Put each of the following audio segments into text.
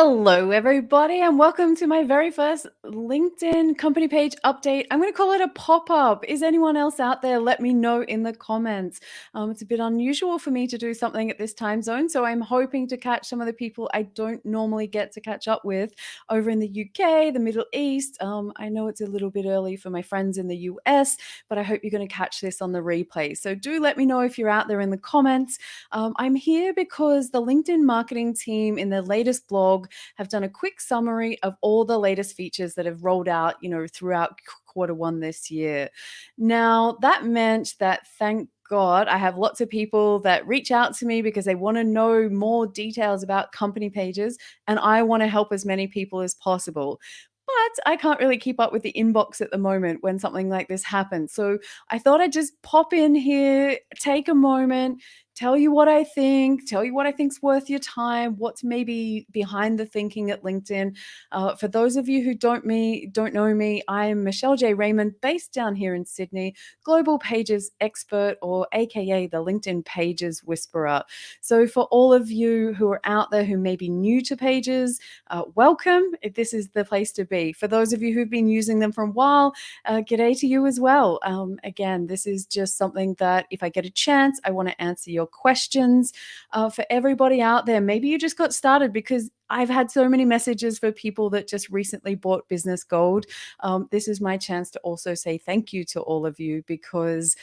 Hello, everybody, and welcome to my very first LinkedIn company page update. I'm going to call it a pop up. Is anyone else out there? Let me know in the comments. It's a bit unusual for me to do something at this time zone, so I'm hoping to catch some of the people I don't normally get to catch up with over in the UK, the Middle East. I know it's a little bit early for my friends in the US, but I hope you're going to catch this on the replay. So do let me know if you're out there in the comments. I'm here because the LinkedIn marketing team in their latest blog have done a quick summary of all the latest features that have rolled out, throughout quarter one this year. Now, that meant that thank God, I have lots of people that reach out to me because they want to know more details about company pages, and I want to help as many people as possible. But I can't really keep up with the inbox at the moment when something like this happens. So I thought I'd just pop in here, take a moment, tell you what I think, tell you what I think's worth your time, what's maybe behind the thinking at LinkedIn. For those of you who don't know me, I'm Michelle J. Raymond, based down here in Sydney, global pages expert, or AKA the LinkedIn Pages Whisperer. So for all of you who are out there who may be new to Pages, welcome. This is the place to be. For those of you who've been using them for a while, g'day to you as well. Again, this is just something that if I get a chance, I want to answer your questions. For everybody out there, maybe you just got started because I've had so many messages for people that just recently bought Business Gold. This is my chance to also say thank you to all of you because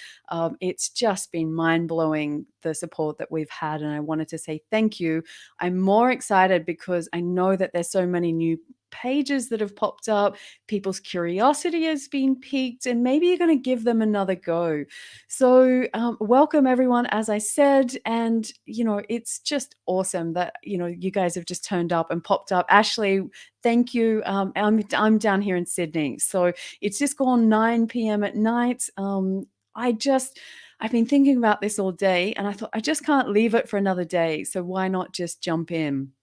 it's just been mind-blowing, the support that we've had, and I wanted to say thank you. I'm more excited because I know that there's so many new pages that have popped up, people's curiosity has been piqued, and maybe you're going to give them another go. So welcome everyone, as I said, and it's just awesome that you guys have just turned up and popped up. Ashley, thank you. I'm down here in Sydney, so it's just gone 9 p.m. at night. I've been thinking about this all day, and I thought I just can't leave it for another day, so why not just jump in?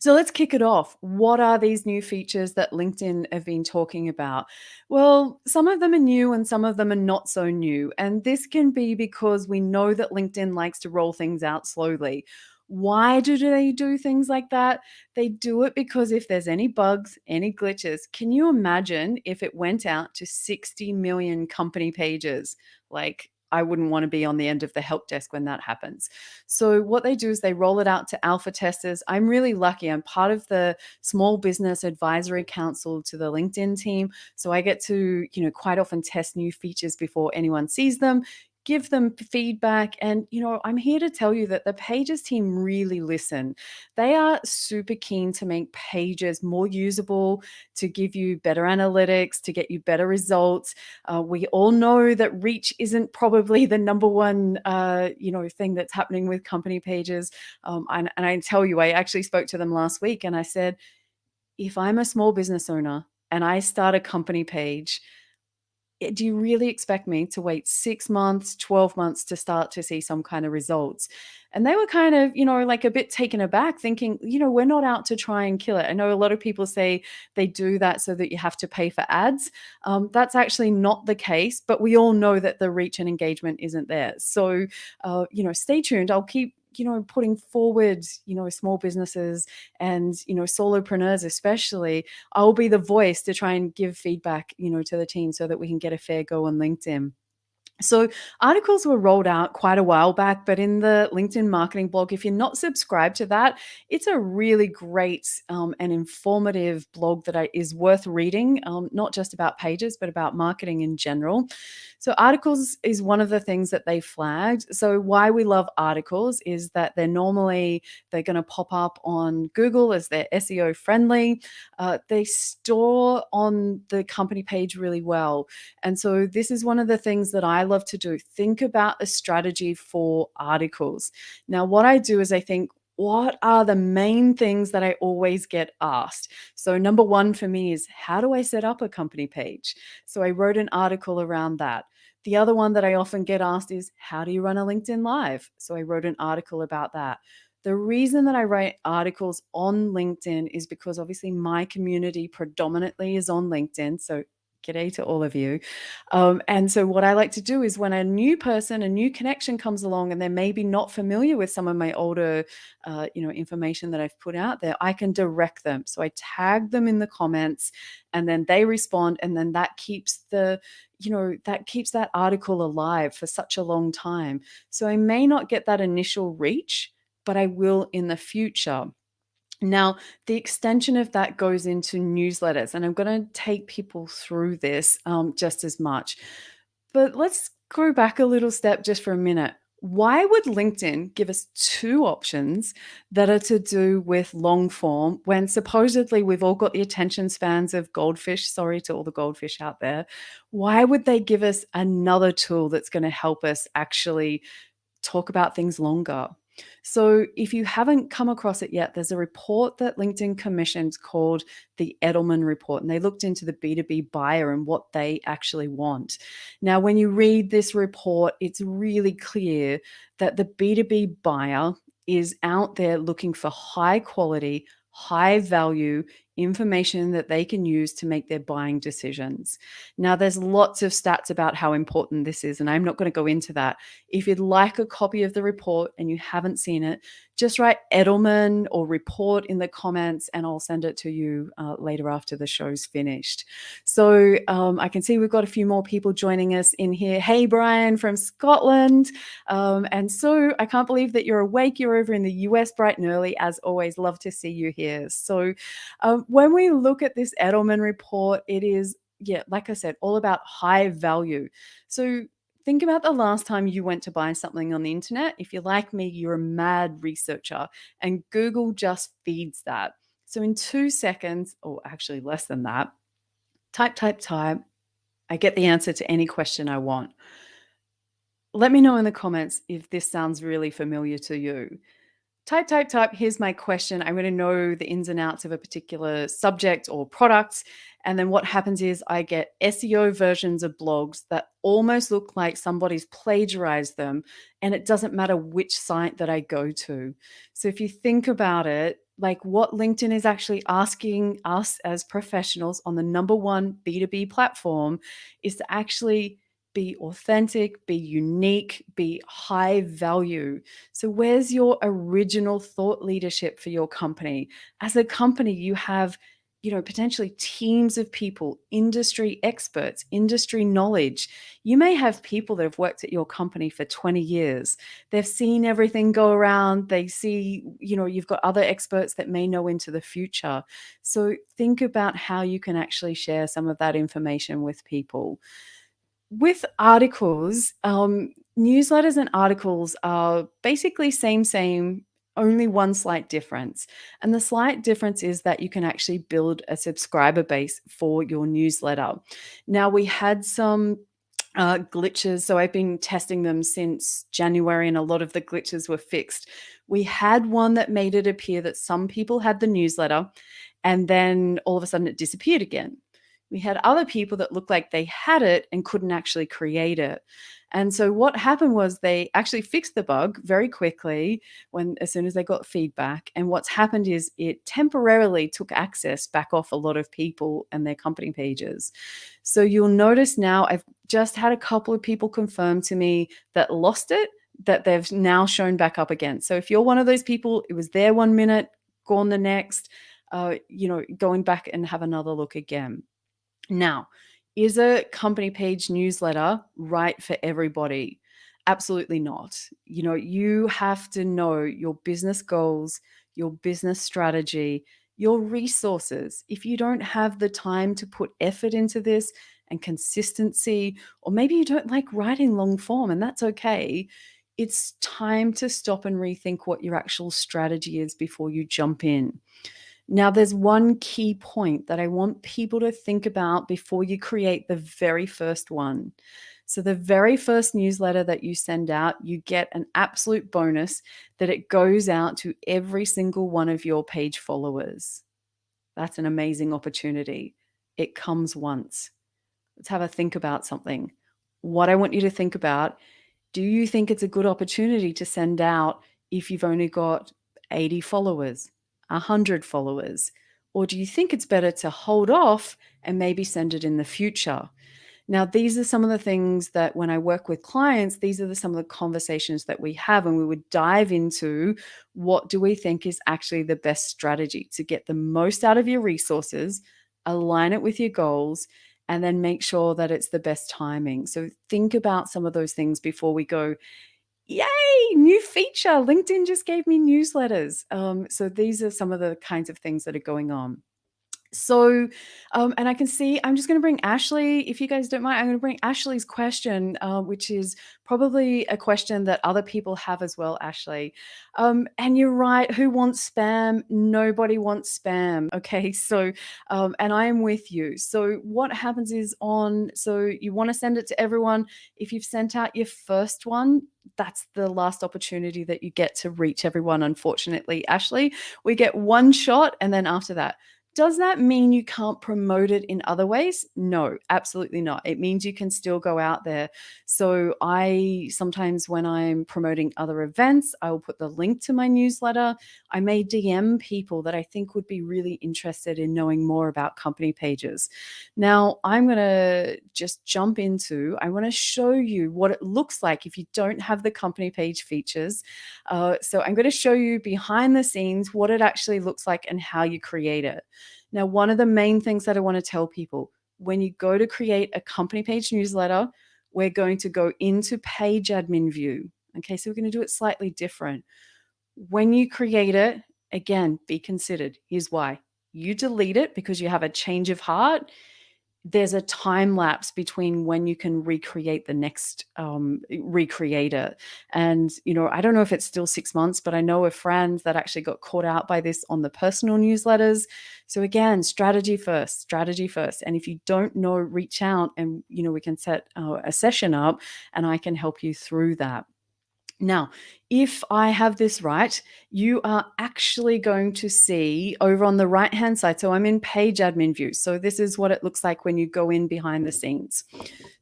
So let's kick it off. What are these new features that LinkedIn have been talking about? Well, some of them are new and some of them are not so new. And this can be because we know that LinkedIn likes to roll things out slowly. Why do they do things like that? They do it because if there's any bugs, any glitches, can you imagine if it went out to 60 million company pages? Like, I wouldn't want to be on the end of the help desk when that happens. So what they do is they roll it out to alpha testers. I'm really lucky. I'm part of the Small Business Advisory Council to the LinkedIn team. So I get to, quite often test new features before anyone sees them, give them feedback. And, I'm here to tell you that the Pages team really listen. They are super keen to make Pages more usable, to give you better analytics, to get you better results. We all know that reach isn't probably the number one, thing that's happening with company pages. And I tell you, I actually spoke to them last week and I said, if I'm a small business owner and I start a company page, do you really expect me to wait 6 months, 12 months to start to see some kind of results? And they were kind of, like a bit taken aback, thinking, we're not out to try and kill it. I know a lot of people say they do that so that you have to pay for ads. That's actually not the case, but we all know that the reach and engagement isn't there. So, stay tuned. I'll keep putting forward, small businesses and, solopreneurs especially. I'll be the voice to try and give feedback, to the team so that we can get a fair go on LinkedIn. So articles were rolled out quite a while back, but in the LinkedIn marketing blog, if you're not subscribed to that, it's a really great and informative blog that is worth reading, not just about pages, but about marketing in general. So articles is one of the things that they flagged. So why we love articles is that they're going to pop up on Google as they're SEO friendly. They store on the company page really well. And so this is one of the things that I love to do. Think about a strategy for articles. Now, what I do is I think, what are the main things that I always get asked? So number one for me is, how do I set up a company page? So I wrote an article around that. The other one that I often get asked is, how do you run a LinkedIn Live? So I wrote an article about that. The reason that I write articles on LinkedIn is because obviously my community predominantly is on LinkedIn. So G'day to all of you. And so, what I like to do is when a new person, a new connection comes along, and they're maybe not familiar with some of my older, information that I've put out there, I can direct them. So I tag them in the comments, and then they respond, and then that keeps that article alive for such a long time. So I may not get that initial reach, but I will in the future. Now, the extension of that goes into newsletters, and I'm going to take people through this just as much. But let's go back a little step just for a minute. Why would LinkedIn give us two options that are to do with long form when supposedly we've all got the attention spans of goldfish? Sorry to all the goldfish out there. Why would they give us another tool that's going to help us actually talk about things longer? So, if you haven't come across it yet, there's a report that LinkedIn commissioned called the Edelman Report, and they looked into the B2B buyer and what they actually want. Now, when you read this report, it's really clear that the B2B buyer is out there looking for high quality, high value information that they can use to make their buying decisions. Now, there's lots of stats about how important this is, and I'm not going to go into that. If you'd like a copy of the report and you haven't seen it, just write Edelman or report in the comments and I'll send it to you later after the show's finished. So I can see we've got a few more people joining us in here. Hey, Brian from Scotland. And so I can't believe that you're awake. You're over in the US bright and early. As always, love to see you here. So when we look at this Edelman report, it is, yeah, like I said, all about high value. So think about the last time you went to buy something on the internet. If you're like me, you're a mad researcher, and Google just feeds that. So in 2 seconds, or actually less than that, type, type, type, I get the answer to any question I want. Let me know in the comments if this sounds really familiar to you. Type, type, type. Here's my question. I'm going to know the ins and outs of a particular subject or product. And then what happens is I get SEO versions of blogs that almost look like somebody's plagiarized them. And it doesn't matter which site that I go to. So if you think about it, like what LinkedIn is actually asking us as professionals on the number one B2B platform is to actually be authentic, be unique, be high value. So, where's your original thought leadership for your company? As a company, you have, potentially teams of people, industry experts, industry knowledge. You may have people that have worked at your company for 20 years. They've seen everything go around. They see, you've got other experts that may know into the future. So, think about how you can actually share some of that information with people. With articles, newsletters and articles are basically same, only one slight difference. And the slight difference is that you can actually build a subscriber base for your newsletter. Now, we had some glitches. So I've been testing them since January, and a lot of the glitches were fixed. We had one that made it appear that some people had the newsletter, and then all of a sudden it disappeared again. We had other people that looked like they had it and couldn't actually create it. And so what happened was they actually fixed the bug very quickly as soon as they got feedback. And what's happened is it temporarily took access back off a lot of people and their company pages. So you'll notice now I've just had a couple of people confirm to me that lost it, that they've now shown back up again. So if you're one of those people, it was there 1 minute, gone the next, going back and have another look again. Now, is a company page newsletter right for everybody? Absolutely not. You have to know your business goals, your business strategy, your resources. If you don't have the time to put effort into this and consistency, or maybe you don't like writing long form, and that's okay. It's time to stop and rethink what your actual strategy is before you jump in. Now, there's one key point that I want people to think about before you create the very first one. So, the very first newsletter that you send out, you get an absolute bonus that it goes out to every single one of your page followers. That's an amazing opportunity. It comes once. Let's have a think about something. What I want you to think about, do you think it's a good opportunity to send out if you've only got 80 followers, 100 followers? Or do you think it's better to hold off and maybe send it in the future? Now, these are some of the things that when I work with clients, these are some of the conversations that we have, and we would dive into what do we think is actually the best strategy to get the most out of your resources, align it with your goals, and then make sure that it's the best timing. So think about some of those things before we go, yay, new feature. LinkedIn just gave me newsletters. So these are some of the kinds of things that are going on. So, and I can see I'm just going to bring Ashley, if you guys don't mind, I'm going to bring Ashley's question, which is probably a question that other people have as well, Ashley. And you're right, who wants spam? Nobody wants spam. Okay, so, and I am with you. So, what happens is so you want to send it to everyone. If you've sent out your first one, that's the last opportunity that you get to reach everyone, unfortunately, Ashley. We get one shot, and then after that, does that mean you can't promote it in other ways? No, absolutely not. It means you can still go out there. So I sometimes when I'm promoting other events, I will put the link to my newsletter. I may DM people that I think would be really interested in knowing more about company pages. Now, I'm going to just jump into, I want to show you what it looks like if you don't have the company page features. So I'm going to show you behind the scenes what it actually looks like and how you create it. Now, one of the main things that I want to tell people, when you go to create a company page newsletter, we're going to go into page admin view. Okay, so we're going to do it slightly different. When you create it, again, be considered. Here's why. You delete it because you have a change of heart. There's a time lapse between when you can recreate the next recreate it. And I don't know if it's still 6 months, but I know a friend that actually got caught out by this on the personal newsletters. So again, strategy first. And if you don't know, reach out, and we can set a session up and I can help you through that. Now, if I have this right, you are actually going to see over on the right-hand side. So I'm in page admin view. So this is what it looks like when you go in behind the scenes.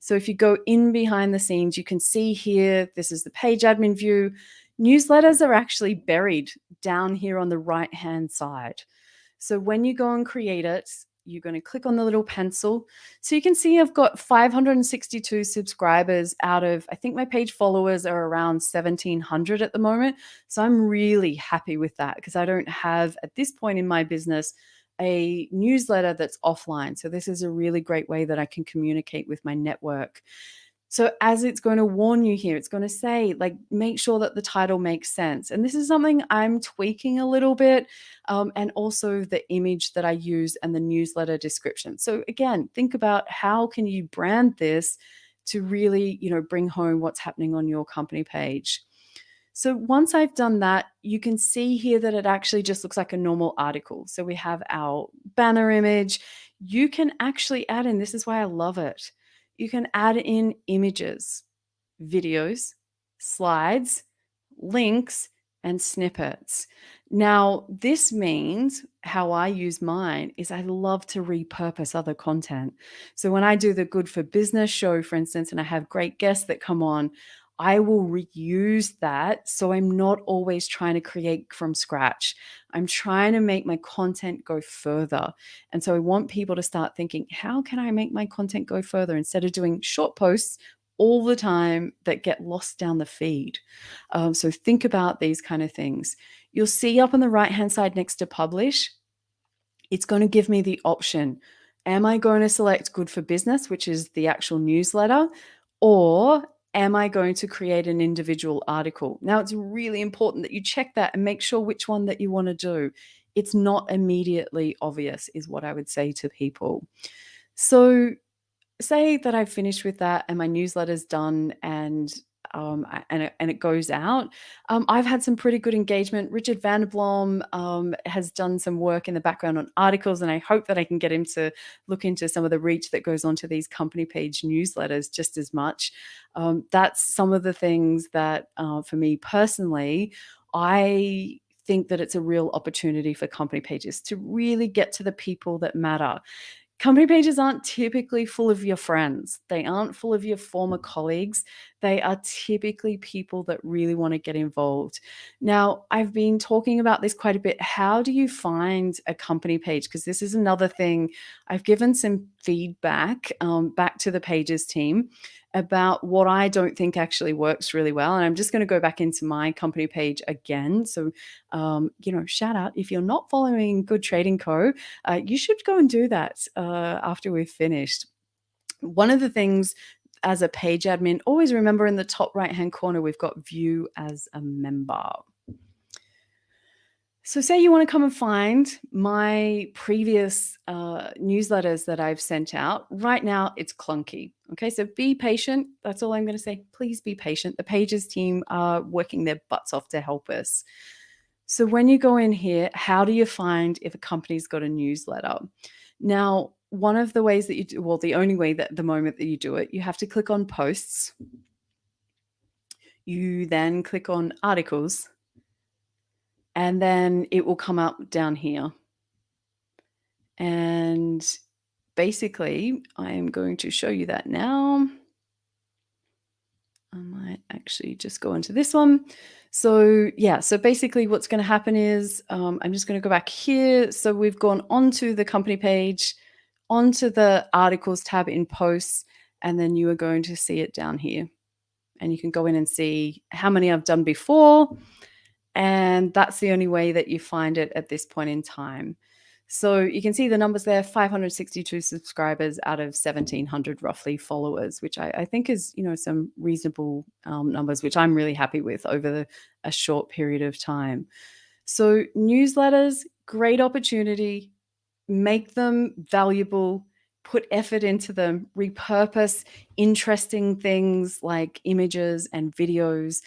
So if you go in behind the scenes, you can see here, this is the page admin view. Newsletters are actually buried down here on the right-hand side. So when you go and create it, you're going to click on the little pencil. So you can see I've got 562 subscribers out of, I think my page followers are around 1,700 at the moment. So I'm really happy with that because I don't have, at this point in my business, a newsletter that's offline. So this is a really great way that I can communicate with my network. So as it's going to warn you here, it's going to say, make sure that the title makes sense. And this is something I'm tweaking a little bit, and also the image that I use and the newsletter description. So again, think about how can you brand this to really, bring home what's happening on your company page. So once I've done that, you can see here that it actually just looks like a normal article. So we have our banner image. You can actually add in, this is why I love it. You can add in images, videos, slides, links, and snippets. Now, this means how I use mine is I love to repurpose other content. So when I do the Good for Business show, for instance, and I have great guests that come on, I will reuse that. So I'm not always trying to create from scratch. I'm trying to make my content go further. And so I want people to start thinking, how can I make my content go further instead of doing short posts all the time that get lost down the feed? So think about these kind of things. You'll see up on the right-hand side next to publish, it's going to give me the option. Am I going to select Good for Business, which is the actual newsletter, or am I going to create an individual article? Now, it's really important that you check that and make sure which one that you want to do. It's not immediately obvious, is what I would say to people. So say that I've finished with that and my newsletter's done and it goes out. I've had some pretty good engagement. Richard Vanderblom has done some work in the background on articles, and I hope that I can get him to look into some of the reach that goes onto these company page newsletters just as much. That's some of the things that, for me personally, I think that it's a real opportunity for company pages to really get to the people that matter. Company pages aren't typically full of your friends. They aren't full of your former colleagues. They are typically people that really want to get involved. Now, I've been talking about this quite a bit. How do you find a company page? Because this is another thing. I've given some feedback back to the pages team about what I don't think actually works really well. And I'm just going to go back into my company page again. So, shout out if you're not following Good Trading Co. You should go and do that after we've finished. One of the things as a page admin, always remember in the top right-hand corner, we've got view as a member. So say you want to come and find my previous newsletters that I've sent out. Right now, it's clunky. Okay, so be patient. That's all I'm going to say. Please be patient. The pages team are working their butts off to help us. So when you go in here, how do you find if a company's got a newsletter? Now, one of the ways that you do, well, the only way that the moment that you do it, you have to click on posts. You then click on articles, and then it will come up down here. And basically, I am going to show you that now. I might actually just go into this one. So yeah, so basically what's going to happen is I'm just going to go back here. So we've gone onto the company page, onto the articles tab in posts, and then you are going to see it down here. And you can go in and see how many I've done before. And that's the only way that you find it at this point in time. So you can see the numbers there, 562 subscribers out of 1,700 roughly followers, which I think is, some reasonable numbers, which I'm really happy with over a short period of time. So newsletters, great opportunity, make them valuable, put effort into them, repurpose interesting things like images and videos.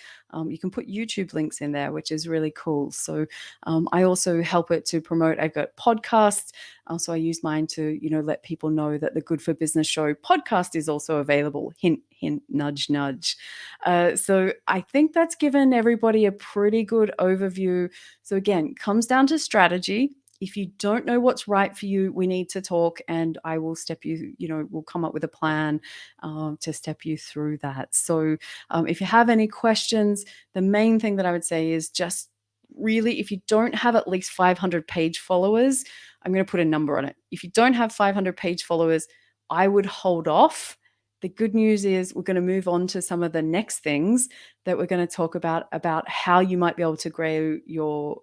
You can put YouTube links in there, which is really cool. So I also help it to promote. I've got podcasts. So I use mine to, let people know that the Good for Business Show podcast is also available. Hint, hint, nudge, nudge. So I think that's given everybody a pretty good overview. So again, comes down to strategy. If you don't know what's right for you, we need to talk, and I will step you, we'll come up with a plan to step you through that. So if you have any questions, the main thing that I would say is just really, if you don't have at least 500 page followers, I'm going to put a number on it. If you don't have 500 page followers, I would hold off. The good news is we're going to move on to some of the next things that we're going to talk about how you might be able to grow your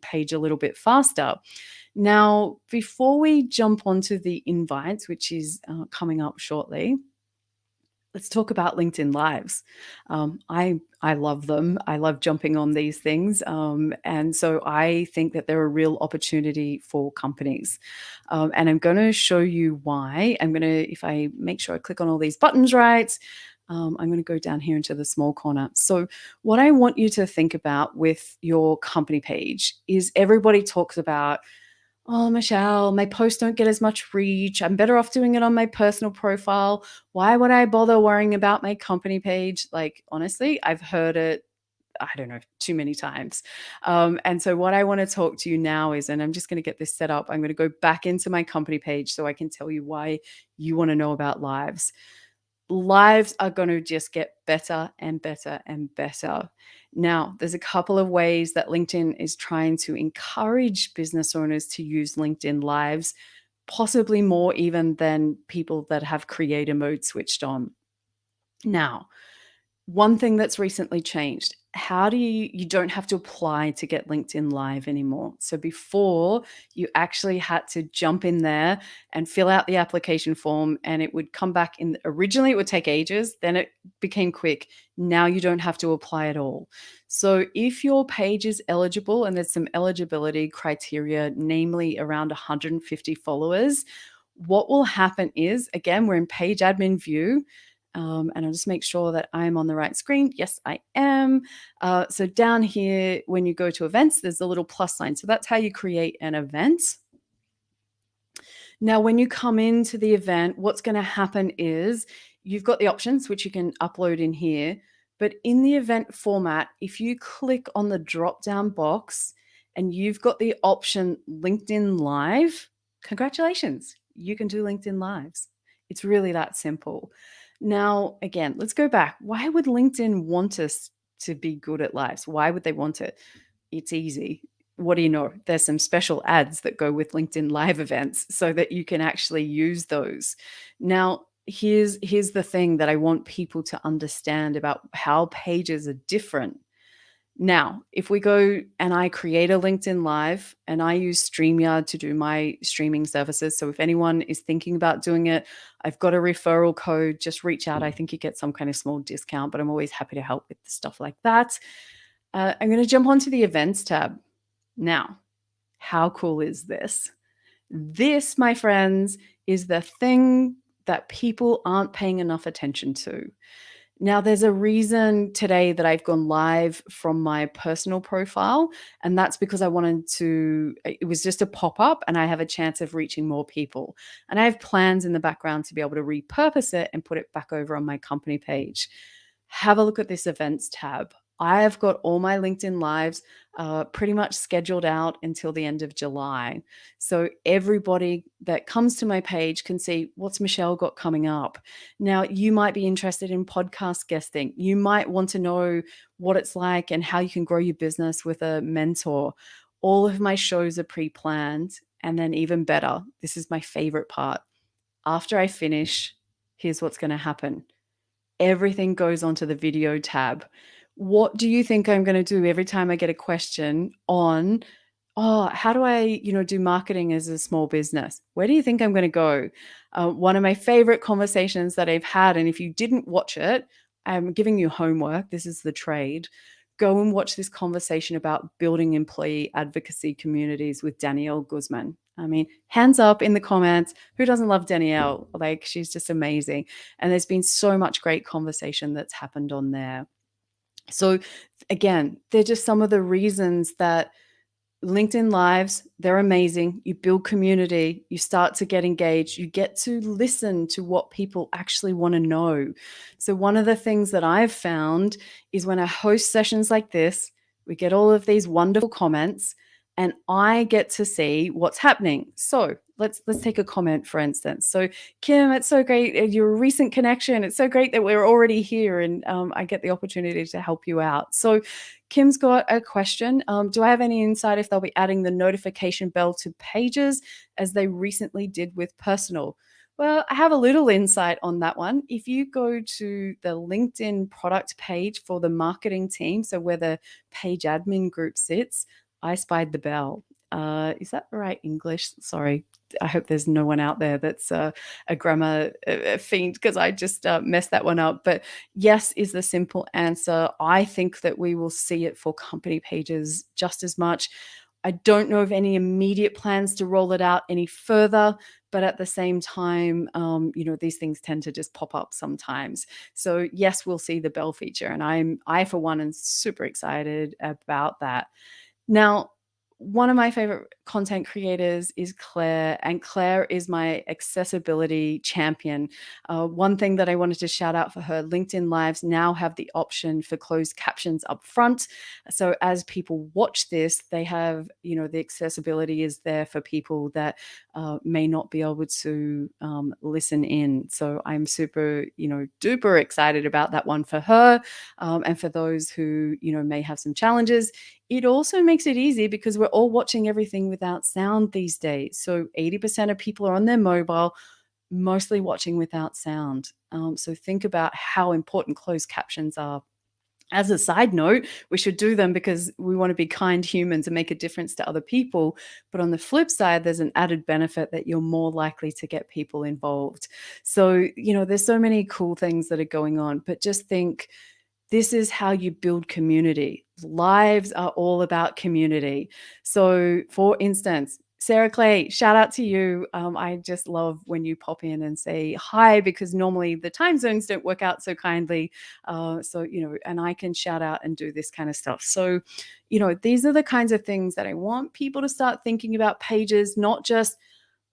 page a little bit faster. Now, before we jump onto the invites, which is coming up shortly, let's talk about LinkedIn Lives. I love them. I love jumping on these things. And so I think that they're a real opportunity for companies. And I'm going to show you why. If I make sure I click on all these buttons right, I'm going to go down here into the small corner. So what I want you to think about with your company page is everybody talks about, oh, Michelle, my posts don't get as much reach. I'm better off doing it on my personal profile. Why would I bother worrying about my company page? Like, honestly, I've heard it, I don't know, too many times. And so what I want to talk to you now is, and I'm just going to get this set up. I'm going to go back into my company page so I can tell you why you want to know about lives. Lives are going to just get better and better and better. Now, there's a couple of ways that LinkedIn is trying to encourage business owners to use LinkedIn Lives, possibly more even than people that have creator mode switched on. Now, one thing that's recently changed, how do you don't have to apply to get LinkedIn Live anymore. So before, you actually had to jump in there and fill out the application form, and it would come back in. Originally, it would take ages, then it became quick. Now you don't have to apply at all. So if your page is eligible, and there's some eligibility criteria, namely around 150 followers, what will happen is, again, we're in page admin view. And I'll just make sure that I'm on the right screen. Yes, I am. So down here, when you go to events, there's a little plus sign. So that's how you create an event. Now, when you come into the event, what's going to happen is you've got the options, which you can upload in here. But in the event format, if you click on the drop-down box and you've got the option LinkedIn Live, congratulations. you can do LinkedIn Lives. It's really that simple. Now, again, let's go back. Why would LinkedIn want us to be good at lives? Why would they want it? It's easy. What do you know? There's some special ads that go with LinkedIn Live events so that you can actually use those. Now, here's the thing that I want people to understand about how pages are different. Now, if we go and I create a LinkedIn Live and I use StreamYard to do my streaming services. So if anyone is thinking about doing it, I've got a referral code. Just reach out. I think you get some kind of small discount, but I'm always happy to help with stuff like that. I'm going to jump onto the events tab. Now, how cool is this? This, my friends, is the thing that people aren't paying enough attention to. Now, there's a reason today that I've gone live from my personal profile, and that's because I wanted to, it was just a pop up, and I have a chance of reaching more people. And I have plans in the background to be able to repurpose it and put it back over on my company page. Have a look at this events tab. I have got all my LinkedIn Lives pretty much scheduled out until the end of July. So everybody that comes to my page can see what's Michelle got coming up. Now, you might be interested in podcast guesting. You might want to know what it's like and how you can grow your business with a mentor. All of my shows are pre-planned. And then even better, this is my favorite part. After I finish, here's what's going to happen. Everything goes onto the video tab. What do you think I'm going to do every time I get a question on, oh, how do I, do marketing as a small business? Where do you think I'm going to go? One of my favorite conversations that I've had, and if you didn't watch it, I'm giving you homework. This is the trade. Go and watch this conversation about building employee advocacy communities with Danielle Guzman. I mean, hands up in the comments. Who doesn't love Danielle? Like, she's just amazing. And there's been so much great conversation that's happened on there. So again, they're just some of the reasons that LinkedIn Lives, they're amazing. You build community, you start to get engaged, you get to listen to what people actually want to know. So one of the things that I've found is when I host sessions like this, we get all of these wonderful comments and I get to see what's happening. So let's take a comment, for instance. So Kim, it's so great. You're a recent connection. It's so great that we're already here and I get the opportunity to help you out. So Kim's got a question. Do I have any insight if they'll be adding the notification bell to pages as they recently did with personal? Well, I have a little insight on that one. If you go to the LinkedIn product page for the marketing team, so where the page admin group sits, I spied the bell. Is that the right English? Sorry. I hope there's no one out there that's a grammar fiend because I just messed that one up. But yes is the simple answer. I think that we will see it for company pages just as much. I don't know of any immediate plans to roll it out any further, but at the same time, these things tend to just pop up sometimes. So yes, we'll see the bell feature, and I for one am super excited about that. Now, one of my favorite content creators is Claire, and Claire is my accessibility champion. One thing that I wanted to shout out for her, LinkedIn Lives now have the option for closed captions up front. So as people watch this, they have, the accessibility is there for people that may not be able to listen in. So I'm super, duper excited about that one for her and for those who, may have some challenges. It also makes it easy because we're all watching everything without sound these days. So 80% of people are on their mobile, mostly watching without sound. So think about how important closed captions are. As a side note, we should do them because we want to be kind humans and make a difference to other people. But on the flip side, there's an added benefit that you're more likely to get people involved. So, there's so many cool things that are going on, but just think, this is how you build community. Lives are all about community. So for instance, Sarah Clay, shout out to you. I just love when you pop in and say hi because normally the time zones don't work out so kindly. And I can shout out and do this kind of stuff. So, these are the kinds of things that I want people to start thinking about pages, not just,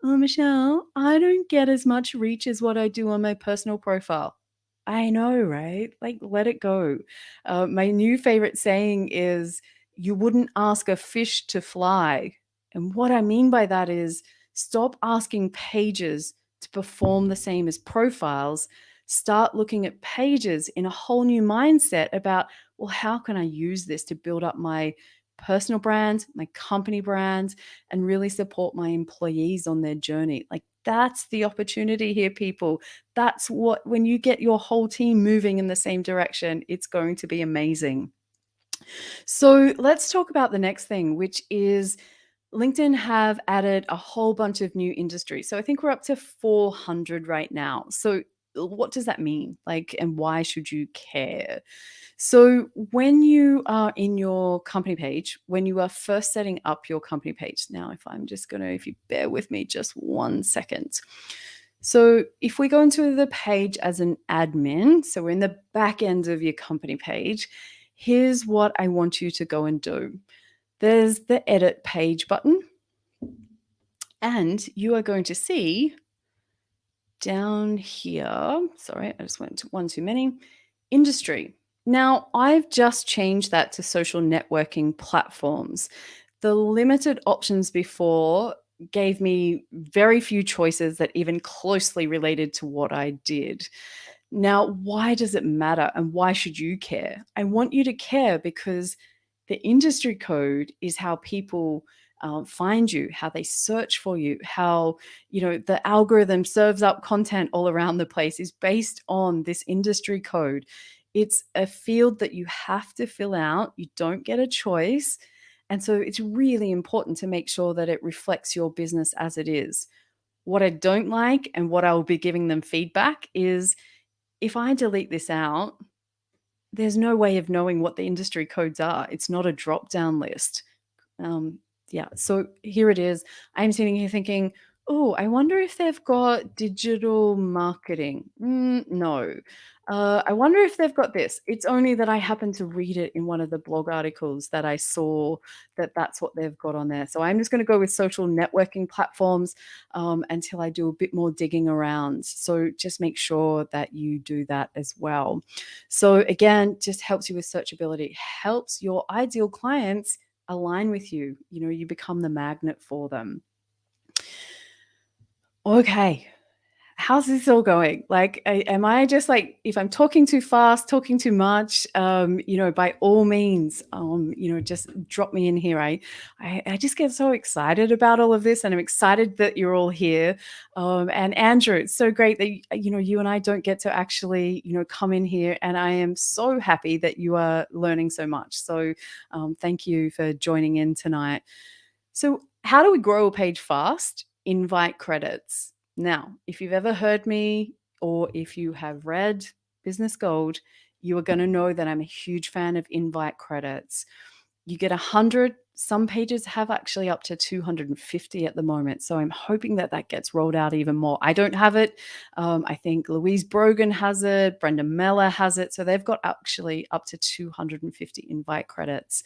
oh, Michelle, I don't get as much reach as what I do on my personal profile. I know, right? Like, let it go. My new favorite saying is, you wouldn't ask a fish to fly. And what I mean by that is Stop asking pages to perform the same as profiles. Start looking at pages in a whole new mindset about, well, how can I use this to build up my personal brand, my company brand, and really support my employees on their journey? Like, that's the opportunity here, people. That's what, when you get your whole team moving in the same direction, it's going to be amazing. So let's talk about the next thing, which is LinkedIn have added a whole bunch of new industries. So I think we're up to 400 right now. So what does that mean? Like, and why should you care? So when you are in your company page, when you are first setting up your company page, now if you bear with me just 1 second. So if we go into the page as an admin, so we're in the back end of your company page, here's what I want you to go and do. There's the edit page button, and you are going to see down here, sorry, I just went to one too many, industry. Now, I've just changed that to social networking platforms. The limited options before gave me very few choices that even closely related to what I did. Now, why does it matter and why should you care? I want you to care because the industry code is how people find you, how they search for you, how the algorithm serves up content all around the place is based on this industry code. It's a field that you have to fill out. You don't get a choice. And so it's really important to make sure that it reflects your business as it is. What I don't like and what I will be giving them feedback is, if I delete this out, there's no way of knowing what the industry codes are. It's not a drop down list. Um, yeah, so here it is. I'm sitting here thinking, oh, I wonder if they've got digital marketing. No. I wonder if they've got this. It's only that I happened to read it in one of the blog articles that I saw that that's what they've got on there. So I'm just going to go with social networking platforms until I do a bit more digging around. So just make sure that you do that as well. So again, just helps you with searchability, helps your ideal clients align with you. You become the magnet for them. Okay. How's this all going? Like, am I just like, if I'm talking too fast, talking too much, by all means, just drop me in here. I just get so excited about all of this, and I'm excited that you're all here. And Andrew, it's so great that, you and I don't get to actually, come in here. And I am so happy that you are learning so much. So thank you for joining in tonight. So how do we grow a page fast? Invite credits. Now, if you've ever heard me or if you have read Business Gold, you are going to know that I'm a huge fan of invite credits. You get 100. Some pages have actually up to 250 at the moment. So I'm hoping that that gets rolled out even more. I don't have it. I think Louise Brogan has it. Brenda Meller has it. So they've got actually up to 250 invite credits.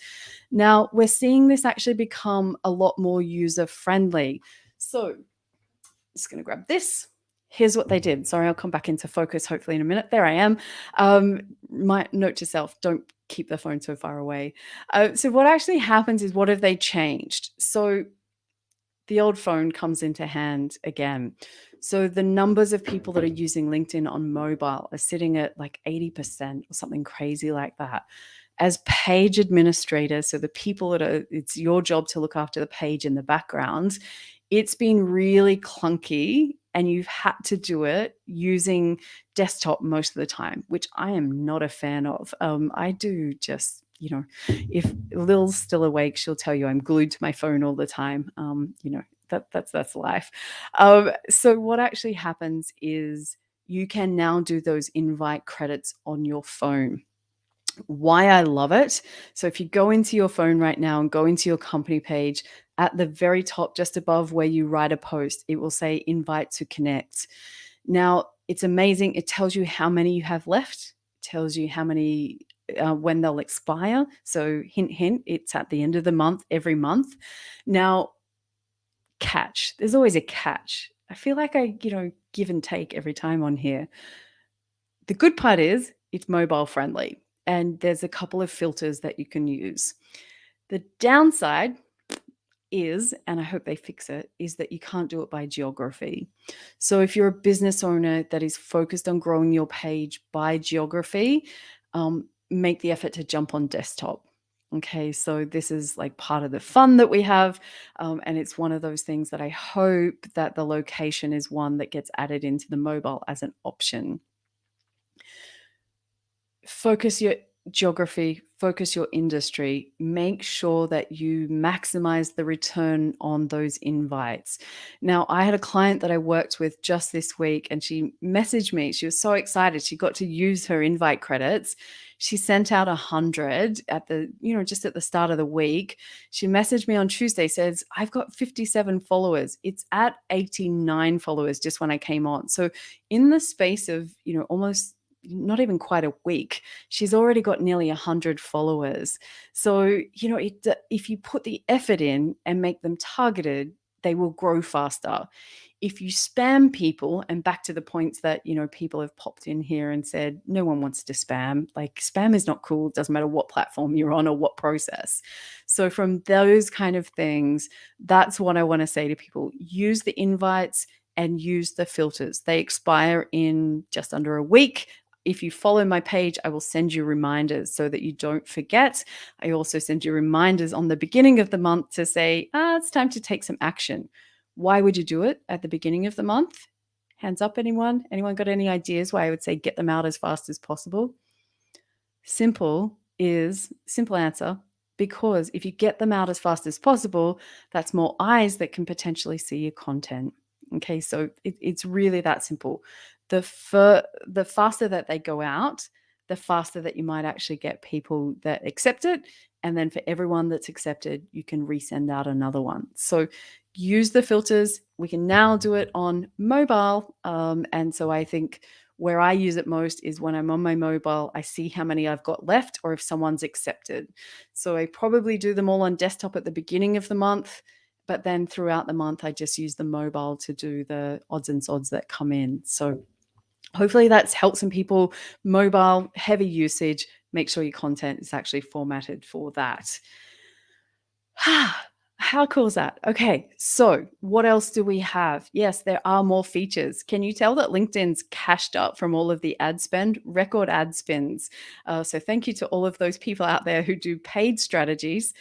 Now, we're seeing this actually become a lot more user-friendly. So just going to grab this. Here's what they did. Sorry, I'll come back into focus hopefully in a minute. There I am. My note to self, don't keep the phone so far away. So what actually happens is, what have they changed? So the old phone comes into hand again. So the numbers of people that are using LinkedIn on mobile are sitting at like 80% or something crazy like that. As page administrators, so the people it's your job to look after the page in the background, it's been really clunky and you've had to do it using desktop most of the time, which I am not a fan of. I do just, if Lil's still awake, she'll tell you I'm glued to my phone all the time. That's life. So what actually happens is you can now do those invite credits on your phone. Why I love it. So if you go into your phone right now and go into your company page, at the very top, just above where you write a post, it will say invite to connect. Now, it's amazing. It tells you how many you have left, tells you how many, when they'll expire. So hint, hint, it's at the end of the month, every month. Now, catch. There's always a catch. I feel like I, give and take every time on here. The good part is it's mobile friendly, and there's a couple of filters that you can use. The downside, is, and I hope they fix it, is that you can't do it by geography. So if you're a business owner that is focused on growing your page by geography, make the effort to jump on desktop. Okay, so this is like part of the fun that we have. And it's one of those things that I hope that the location is one that gets added into the mobile as an option. Focus your geography, focus your industry, make sure that you maximize the return on those invites. Now, I had a client that I worked with just this week and she messaged me. She was so excited. She got to use her invite credits. She sent out 100 at the, just at the start of the week. She messaged me on Tuesday, says, I've got 57 followers. It's at 89 followers just when I came on. So in the space of, almost not even quite a week, she's already got nearly 100 followers. So, if you put the effort in and make them targeted, they will grow faster. If you spam people, and back to the points that, people have popped in here and said, no one wants to spam. Like, spam is not cool. It doesn't matter what platform you're on or what process. So from those kind of things, that's what I want to say to people. Use the invites and use the filters. They expire in just under a week. If you follow my page, I will send you reminders so that you don't forget. I also send you reminders on the beginning of the month to say, it's time to take some action. Why would you do it at the beginning of the month? Hands up, anyone? Anyone got any ideas why I would say get them out as fast as possible? Simple answer, because if you get them out as fast as possible, that's more eyes that can potentially see your content. Okay, so it's really that simple. The faster that they go out, the faster that you might actually get people that accept it. And then for everyone that's accepted, you can resend out another one. So use the filters. We can now do it on mobile. And so I think where I use it most is when I'm on my mobile, I see how many I've got left or if someone's accepted. So I probably do them all on desktop at the beginning of the month, but then throughout the month, I just use the mobile to do the odds and sods that come in. So hopefully that's helped some people. Mobile, heavy usage, make sure your content is actually formatted for that. How cool is that? Okay, so what else do we have? Yes, there are more features. Can you tell that LinkedIn's cashed up from all of the ad spend? Record ad spends. So thank you to all of those people out there who do paid strategies.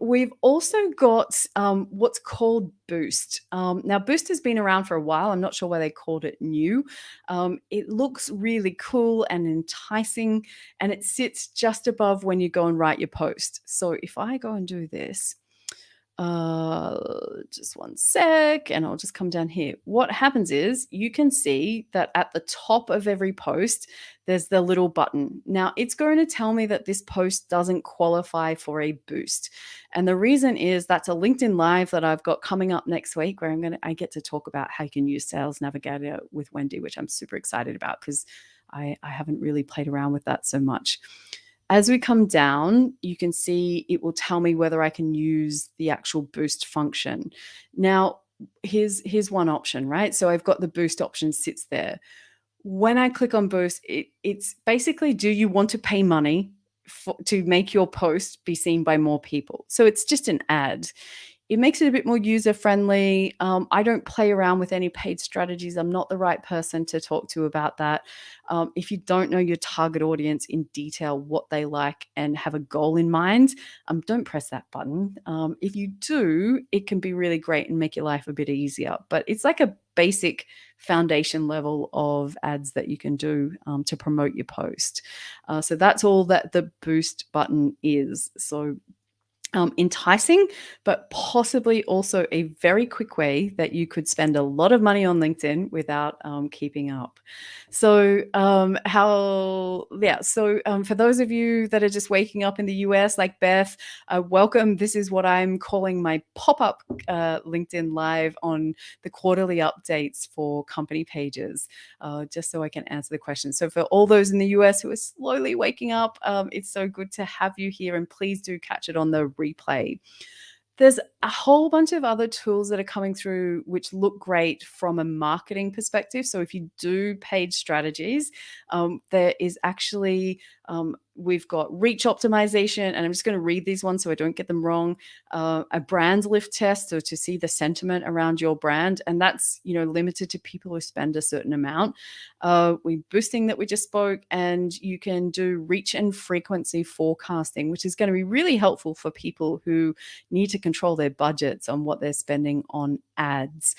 We've also got what's called Boost. Now, Boost has been around for a while. I'm not sure why they called it new. It looks really cool and enticing, and it sits just above when you go and write your post. So if I go and do this, just one sec, and I'll just come down here. What happens is you can see that at the top of every post, there's the little button. Now it's going to tell me that this post doesn't qualify for a boost. And the reason is that's a LinkedIn Live that I've got coming up next week where I get to talk about how you can use Sales Navigator with Wendy, which I'm super excited about because I haven't really played around with that so much. As we come down, you can see it will tell me whether I can use the actual boost function. Now, here's one option, right? So I've got the boost option sits there. When I click on boost, it's basically, do you want to pay money to make your post be seen by more people? So it's just an ad. It makes it a bit more user-friendly. I don't play around with any paid strategies. I'm not the right person to talk to about that. If you don't know your target audience in detail, what they like, and have a goal in mind, don't press that button. If you do, it can be really great and make your life a bit easier. But it's like a basic foundation level of ads that you can do to promote your post. So that's all that the boost button is. So enticing, but possibly also a very quick way that you could spend a lot of money on LinkedIn without keeping up. So for those of you that are just waking up in the US, like Beth, welcome. This is what I'm calling my pop-up LinkedIn Live on the quarterly updates for company pages, just so I can answer the question. So for all those in the US who are slowly waking up, it's so good to have you here, and please do catch it on the replay. There's a whole bunch of other tools that are coming through which look great from a marketing perspective. So if you do paid strategies, there is actually We've got reach optimization, and I'm just going to read these ones so I don't get them wrong. A brand lift test, so to see the sentiment around your brand, and that's limited to people who spend a certain amount. We boosting that we just spoke, and you can do reach and frequency forecasting, which is going to be really helpful for people who need to control their budgets on what they're spending on ads.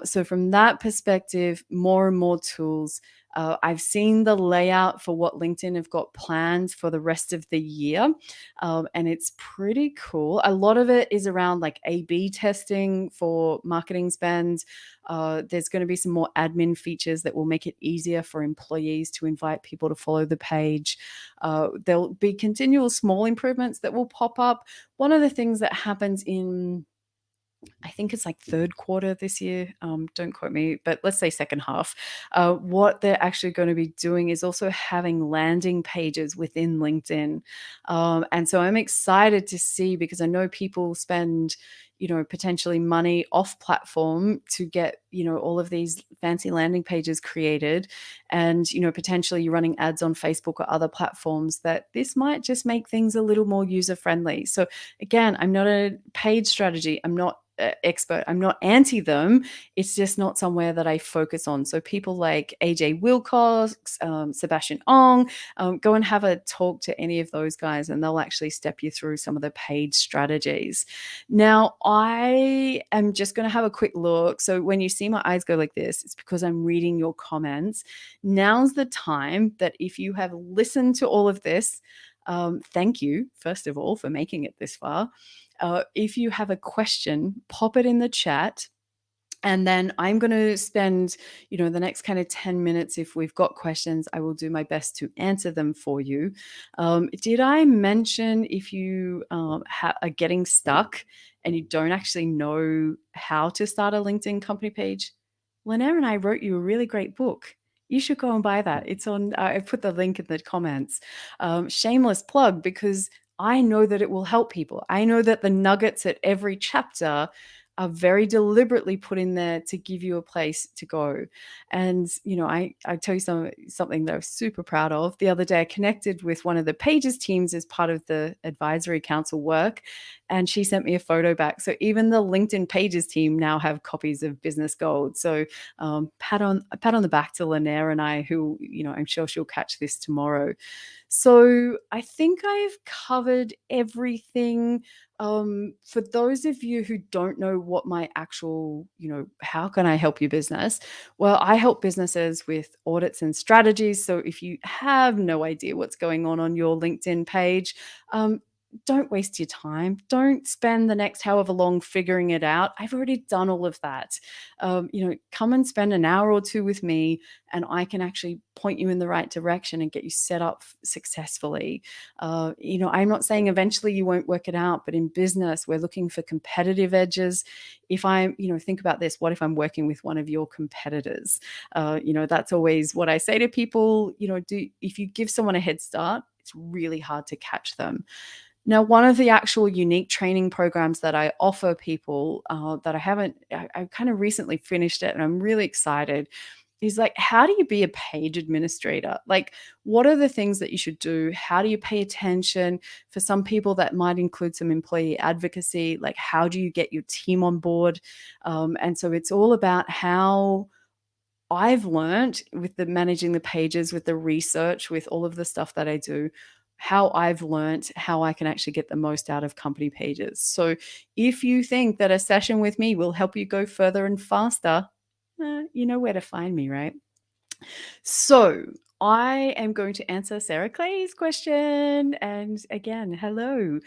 So from that perspective, more and more tools. I've seen the layout for what LinkedIn have got planned for the rest of the year, and it's pretty cool. A lot of it is around like A/B testing for marketing spend. There's going to be some more admin features that will make it easier for employees to invite people to follow the page. There'll be continual small improvements that will pop up. One of the things that happens in, I think it's like third quarter this year. Don't quote me, but let's say second half. What they're actually going to be doing is also having landing pages within LinkedIn. And so I'm excited to see, because I know people spend, potentially money off platform to get, all of these fancy landing pages created. And, potentially you're running ads on Facebook or other platforms, that this might just make things a little more user friendly. So again, I'm not a paid strategy. I'm not expert. I'm not anti them. It's just not somewhere that I focus on. So people like AJ Wilcox, Sebastian Ong, go and have a talk to any of those guys, and they'll actually step you through some of the paid strategies. Now, I am just going to have a quick look. So when you see my eyes go like this, it's because I'm reading your comments. Now's the time that if you have listened to all of this, thank you, first of all, for making it this far. If you have a question, pop it in the chat. And then I'm going to spend, the next kind of 10 minutes. If we've got questions, I will do my best to answer them for you. Did I mention if you are getting stuck and you don't actually know how to start a LinkedIn company page? Lynette and I wrote you a really great book. You should go and buy that. It's on, I put the link in the comments. Shameless plug, because I know that it will help people. I know that the nuggets at every chapter are very deliberately put in there to give you a place to go. And, I tell you something that I was super proud of. The other day, I connected with one of the Pages teams as part of the advisory council work, and she sent me a photo back. So even the LinkedIn Pages team now have copies of Business Gold. So pat on the back to Lynette and I, who, I'm sure she'll catch this tomorrow. So I think I've covered everything. For those of you who don't know what my actual, how can I help your business? Well, I help businesses with audits and strategies. So if you have no idea what's going on your LinkedIn page, don't waste your time. Don't spend the next however long figuring it out. I've already done all of that. Come and spend an hour or two with me, and I can actually point you in the right direction and get you set up successfully. I'm not saying eventually you won't work it out, but in business, we're looking for competitive edges. If I'm, think about this, what if I'm working with one of your competitors? That's always what I say to people. If you give someone a head start, it's really hard to catch them. Now, one of the actual unique training programs that I offer people that I kind of recently finished it, and I'm really excited, is like, how do you be a page administrator? Like, what are the things that you should do? How do you pay attention? For some people, that might include some employee advocacy. Like, how do you get your team on board? And so it's all about how I've learned with the managing the pages, with the research, with all of the stuff that I do, how I've learned how I can actually get the most out of company pages. So if you think that a session with me will help you go further and faster, you know where to find me, right? So I am going to answer Sarah Clay's question. And again, hello.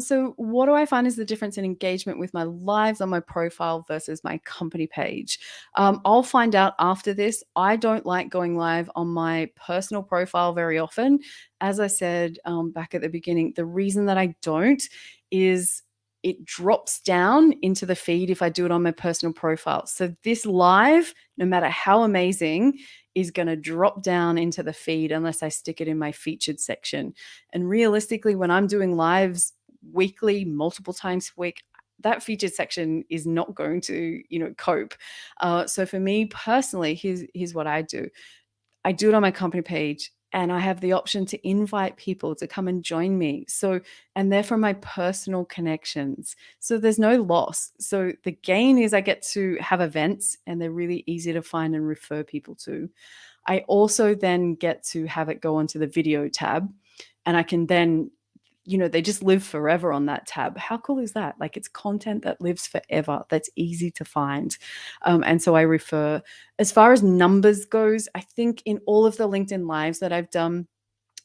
So what do I find is the difference in engagement with my lives on my profile versus my company page? I'll find out after this. I don't like going live on my personal profile very often. As I said back at the beginning, the reason that I don't is it drops down into the feed if I do it on my personal profile. So this live, no matter how amazing, is going to drop down into the feed unless I stick it in my featured section. And realistically, when I'm doing lives weekly, multiple times a week, that featured section is not going to, cope. So for me personally, here's what I do. I do it on my company page. and I have the option to invite people to come and join me. So, and they're from my personal connections. So there's no loss. So the gain is I get to have events and they're really easy to find and refer people to. I also then get to have it go onto the video tab, and I can then, they just live forever on that tab. How cool is that? Like, it's content that lives forever, that's easy to find. And so I refer. As far as numbers goes, I think in all of the LinkedIn lives that I've done,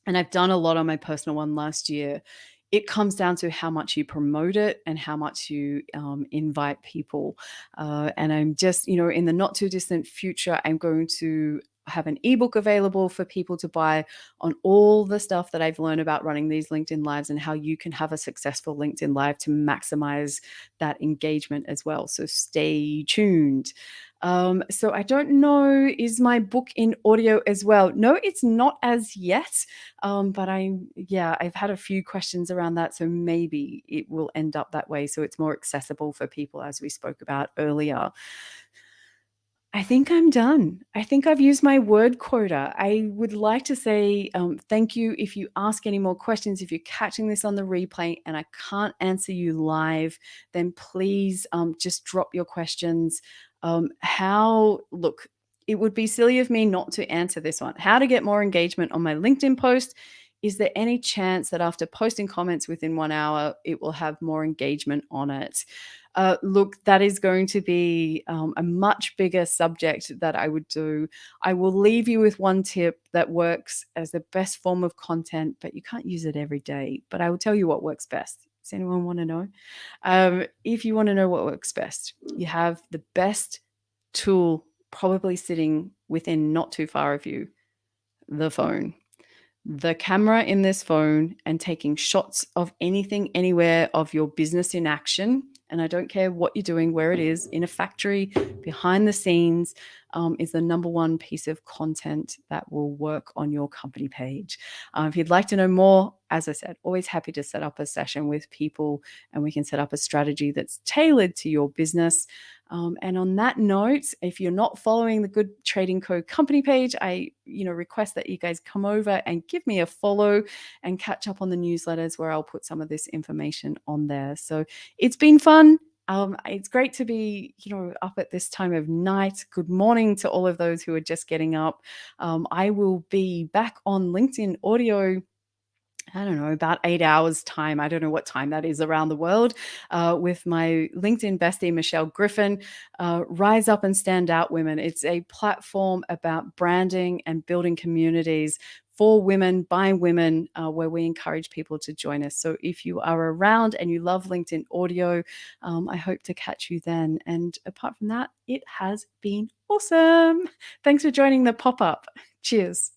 and I've done a lot on my personal one last year, it comes down to how much you promote it and how much you invite people. And I'm just, in the not too distant future, I'm going to have an ebook available for people to buy on all the stuff that I've learned about running these LinkedIn lives and how you can have a successful LinkedIn live to maximize that engagement as well. So stay tuned. So I don't know, is my book in audio as well? No, it's not as yet. But I've had a few questions around that. So maybe it will end up that way. So it's more accessible for people, as we spoke about earlier. I think I'm done. I think I've used my word quota. I would like to say thank you. If you ask any more questions, if you're catching this on the replay and I can't answer you live, then please just drop your questions. Look, it would be silly of me not to answer this one. How to get more engagement on my LinkedIn post? Is there any chance that after posting comments within 1 hour, it will have more engagement on it? Look, that is going to be a much bigger subject that I would do. I will leave you with one tip that works as the best form of content, but you can't use it every day. But I will tell you what works best. Does anyone want to know? If you want to know what works best, you have the best tool probably sitting within not too far of you, the phone. The camera in this phone and taking shots of anything, anywhere of your business in action. And I don't care what you're doing, where it is, in a factory, behind the scenes, is the number one piece of content that will work on your company page. If you'd like to know more, as I said, always happy to set up a session with people and we can set up a strategy that's tailored to your business. And on that note, if you're not following the Good Trading Co. company page, I request that you guys come over and give me a follow and catch up on the newsletters where I'll put some of this information on there. So it's been fun. It's great to be, up at this time of night. Good morning to all of those who are just getting up. I will be back on LinkedIn audio, I don't know, about 8 hours time. I don't know what time that is around the world, with my LinkedIn bestie, Michelle Griffin, Rise Up and Stand Out Women. It's a platform about branding and building communities for women, by women, where we encourage people to join us. So if you are around and you love LinkedIn audio, I hope to catch you then. And apart from that, it has been awesome. Thanks for joining the pop-up. Cheers.